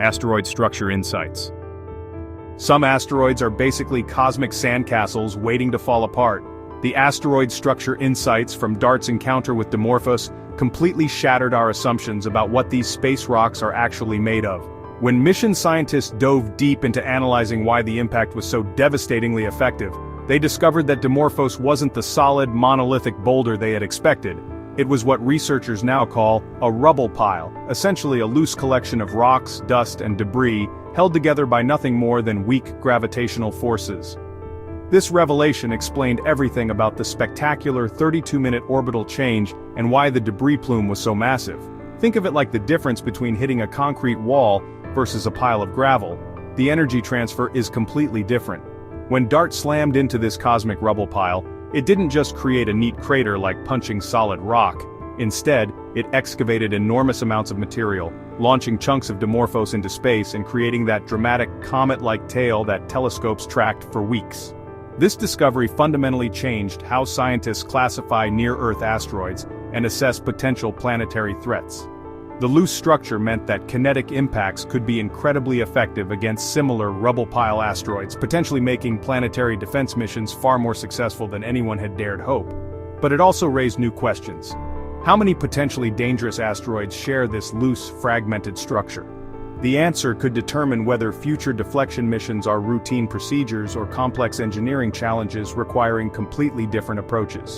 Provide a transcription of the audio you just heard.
Asteroid Structure Insights. Some asteroids are basically cosmic sandcastles waiting to fall apart. The asteroid structure insights from DART's encounter with Dimorphos completely shattered our assumptions about what these space rocks are actually made of. When mission scientists dove deep into analyzing why the impact was so devastatingly effective, they discovered that Dimorphos wasn't the solid, monolithic boulder they had expected. It was what researchers now call a rubble pile, essentially a loose collection of rocks, dust, and debris, held together by nothing more than weak gravitational forces. This revelation explained everything about the spectacular 32-minute orbital change and why the debris plume was so massive. Think of it like the difference between hitting a concrete wall versus a pile of gravel. The energy transfer is completely different. When DART slammed into this cosmic rubble pile, it didn't just create a neat crater like punching solid rock. Instead, it excavated enormous amounts of material, launching chunks of Dimorphos into space and creating that dramatic comet-like tail that telescopes tracked for weeks. This discovery fundamentally changed how scientists classify near-Earth asteroids and assess potential planetary threats. The loose structure meant that kinetic impacts could be incredibly effective against similar rubble pile asteroids, potentially making planetary defense missions far more successful than anyone had dared hope. But it also raised new questions. How many potentially dangerous asteroids share this loose, fragmented structure? The answer could determine whether future deflection missions are routine procedures or complex engineering challenges requiring completely different approaches.